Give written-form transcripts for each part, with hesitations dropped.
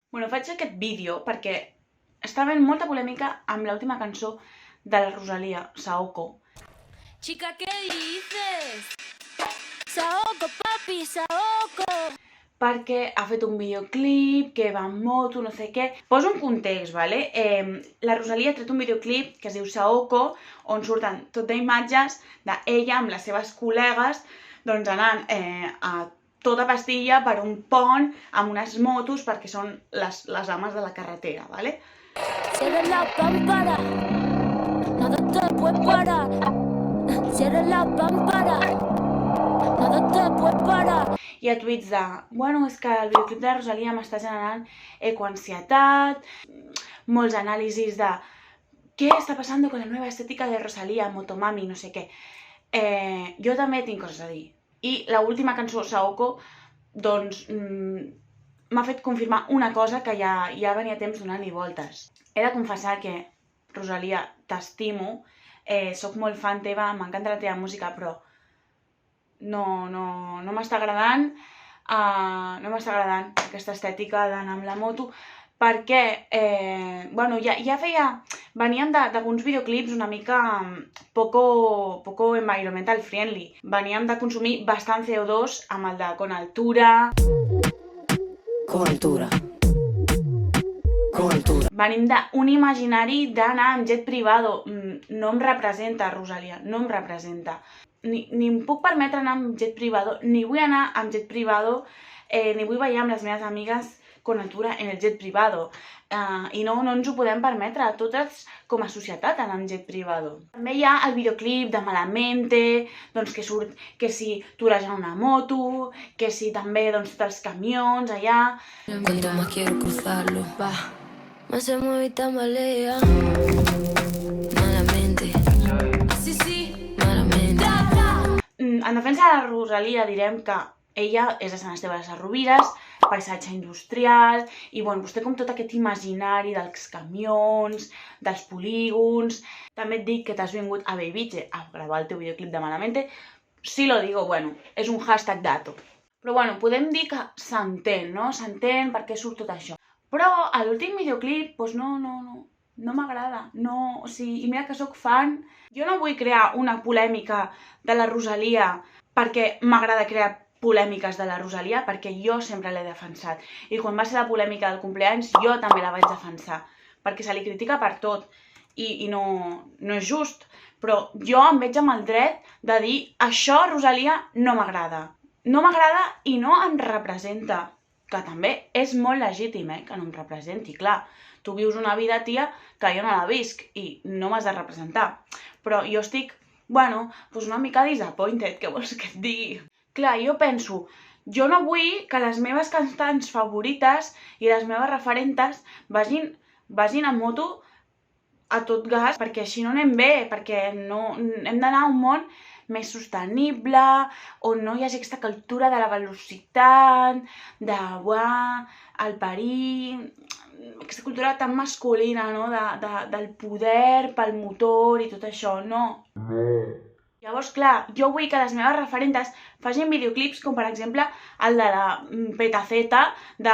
Faig aquest vídeo perquè està havent molta polèmica amb l'última cançó de la Rosalía, Saoko. Chica, ¿qué dices? Saoko, papi, Saoko. Perquè ha fet un videoclip que va en moto, no sé què. Poso un context, vale? La Rosalía ha tret un videoclip que es diu Saoko, on surten tot d'imatges d'ella amb les seves col·legues doncs anant a tota pastilla per un pont amb unes motos perquè són les ames de la carretera, vale? Cierra la pámpara, nada te puede parar. Cierra la pámpara, nada te puede parar. Hi ha tuits de, és que el videoclip de la Rosalía m'està generant ecoansietat, molts anàlisis de què està passant con la nova estètica de Rosalía, Motomami, no sé què. Jo també tinc coses a dir. I l'última cançó, Saoko, doncs m'ha fet confirmar una cosa que ja venia temps donant-li voltes. He de confessar que, Rosalía, t'estimo, soc molt fan teva, m'encanta la teva música, però no m'està agradant, aquesta estètica d'anar amb la moto, perquè, veníem d'alguns videoclips una mica poco environmental friendly. Veníem de consumir bastant CO2 amb el de Con Altura. Con altura. Con altura. Venim d'un imaginari d'anar amb jet privado. No em representa, Rosalía, no em representa. Ni em puc permetre anar amb jet privado, ni vull anar amb jet privado, ni vull ballar amb les meves amigues Con Altura en el jet privado. I no ens ho podem permetre, totes com a societat anar amb jet privado. També hi ha el videoclip de Malamente, doncs que surt que si torejant una moto, que si també doncs tots els camions allà. Cuanto más quiero cruzarlo, va, más se mueve y tambalea. Malamente. Sí, malamente. En defensa de la Rosalía direm que ella és de Sant Esteve de Sesrovires, paisatge industrial, i vostè com tot aquest imaginari dels camions, dels polígons. També et dic que t'has vingut a Bellvitge a gravar el teu videoclip de Malamente. Sí lo digo, és un hashtag dato. Però podem dir que s'entén, no? S'entén per què surt tot això. Però a l'últim videoclip, no m'agrada. I mira que sóc fan. Jo no vull crear una polèmica de la Rosalía perquè m'agrada crear polèmiques de la Rosalía, perquè jo sempre l'he defensat. I quan va ser la polèmica del cumpleaños, jo també la vaig defensar, perquè se li critica per tot, i no és just. Però jo em veig amb el dret de dir això, Rosalía, no m'agrada. No m'agrada i no em representa, que també és molt legítim, que no em representi, clar. Tu vius una vida, tia, que jo no la visc, i no m'has de representar. Però jo estic, una mica disappointed, què vols que et digui? Clar, jo penso, jo no vull que les meves cantants favorites i les meves referentes vagin en moto a tot gas, perquè així no anem bé, perquè hem d'anar a un món més sostenible, on no hi hagi aquesta cultura de la velocitat, el perill, aquesta cultura tan masculina, no? Del poder pel motor i tot això, no. Llavors, clar, jo vull que les meves referentes facin videoclips com, per exemple, el de la Petaceta de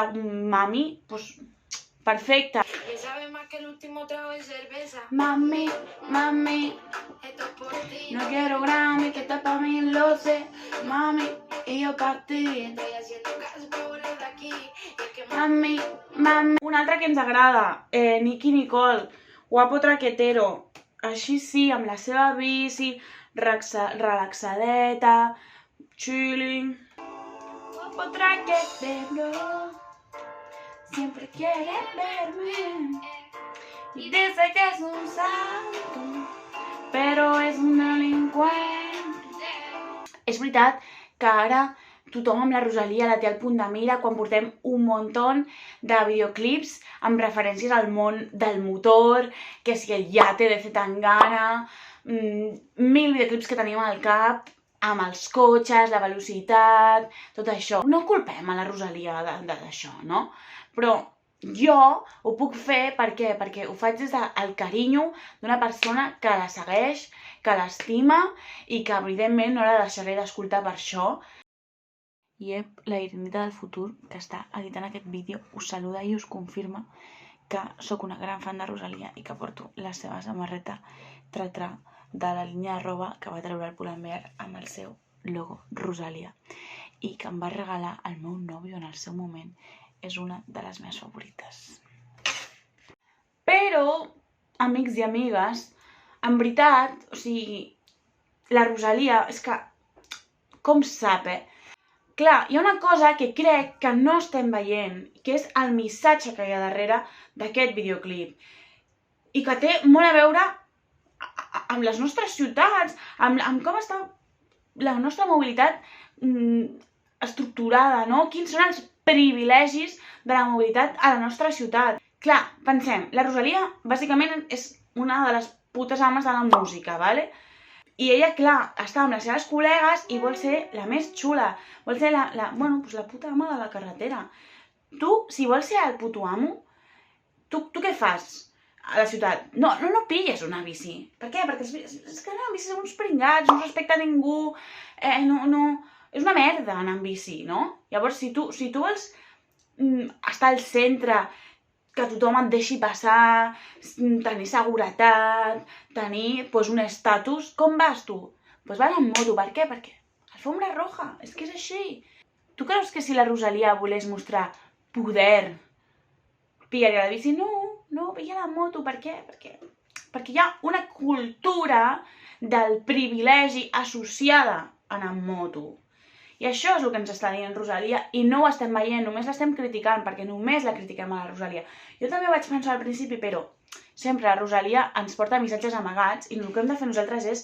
Mami, perfecte. Que sabe más que el último trago de cerveza. Mami, Esto es por ti. no quiero Grammy, que está pa' mí, lo sé. Mami, y yo pa' ti. Estoy haciendo caso para volar de aquí. Es que Mami. Un altre que ens agrada, Nicki Nicole, guapo traquetero. Així sí, amb la seva bici, relaxadeta, chilling. Guapo traquetero, siempre quiere verme. Y dice que es un santo, pero es un delincuente. És veritat que ara tothom amb la Rosalía la té al punt de mira quan portem un muntó de videoclips amb referències al món del motor, que si el Yate de Zetangana, 1000 videoclips que tenim al cap amb els cotxes, la velocitat, tot això. No culpem a la Rosalía d'això, no? Però jo ho puc fer perquè ho faig des del carinyo d'una persona que la segueix, que l'estima i que evidentment no la deixaré d'escoltar per això. I la Irenita del futur, que està editant aquest vídeo, us saluda i us confirma que sóc una gran fan de Rosalia i que porto la seva samarreta Tra-Tra de la línia de roba que va treure el Pull&Bear amb el seu logo Rosalia i que em va regalar el meu nòvio en el seu moment. És una de les meves favorites. Però, amics i amigues, en veritat, o sigui, la Rosalia, és que, com sap, Clar, hi ha una cosa que crec que no estem veient, que és el missatge que hi ha darrere d'aquest videoclip. I que té molt a veure amb les nostres ciutats, amb com està la nostra mobilitat estructurada, no? Quins són els privilegis de la mobilitat a la nostra ciutat. Clar, pensem, la Rosalia bàsicament és una de les putes ames de la música, ¿vale? I ella, clar, està amb les seves col·legues i vol ser la més xula, vol ser la puta ama de la carretera. Tu, si vols ser el puto amo, tu què fas a la ciutat? No pilles una bici. Per què? Perquè és que anar amb bici són uns pringats, no respecta ningú, és una merda anar amb bici, no? Llavors, si tu vols estar al centre, que tothom et deixi passar, tenir seguretat, tenir un estatus, com vas tu? Doncs vas amb moto, per què? Perquè alfombra roja, és que és així. Tu creus que si la Rosalia volés mostrar poder, pillaria la bici? No, pilla la moto, per què? Perquè hi ha una cultura del privilegi associada a anar amb moto. I això és el que ens està dient Rosalia i no ho estem veient, només l'estem criticant, perquè només la critiquem a la Rosalia. Jo també ho vaig pensar al principi, però sempre la Rosalia ens porta missatges amagats i el que hem de fer nosaltres és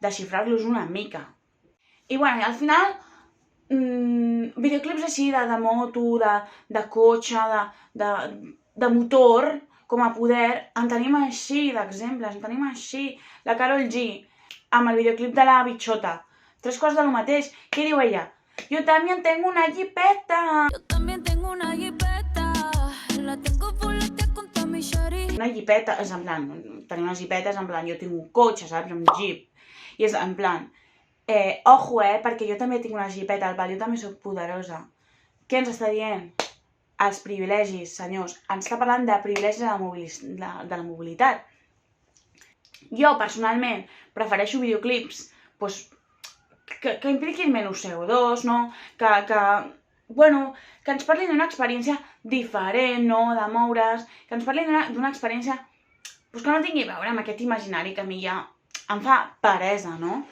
desxifrar-los una mica. I bueno, al final, videoclips així de moto, de cotxe, de motor, com a poder, en tenim així d'exemples, en tenim així. La Karol G, amb el videoclip de la Bichota. 3 coses del mateix. Què diu ella? Yo también tengo una jipeta. Yo también tengo una jipeta. La tengo volteada con Tommy Shari. Una jipeta, és en plan, tenir una jipeta és en plan, jo tinc un cotxe, saps? Un jeep. I és en plan, ojo, perquè jo també tinc una jipeta, jo també soc poderosa. Què ens està dient? Els privilegis, senyors. Ens està parlant de privilegis de la mobilitat. Jo, personalment, prefereixo videoclips, que impliquin menys CO2, no? Que ens parlin d'una experiència diferent, no? De moure's, que ens parlin d'una experiència que no tingui a veure amb aquest imaginari que a mi ja em fa peresa, no?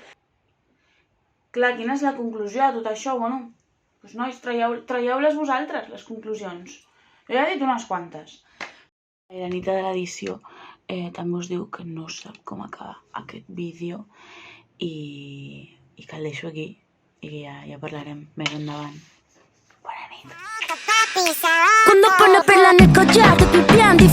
Clar, quina és la conclusió de tot això? Doncs nois, traieu-les vosaltres, les conclusions. Jo ja he dit unes quantes. La Irenita de l'edició també us diu que no sap com acabar aquest vídeo i que el deixo aquí i que ja parlarem més endavant. Bona nit. Cuando pone perla en el collar, te pipián.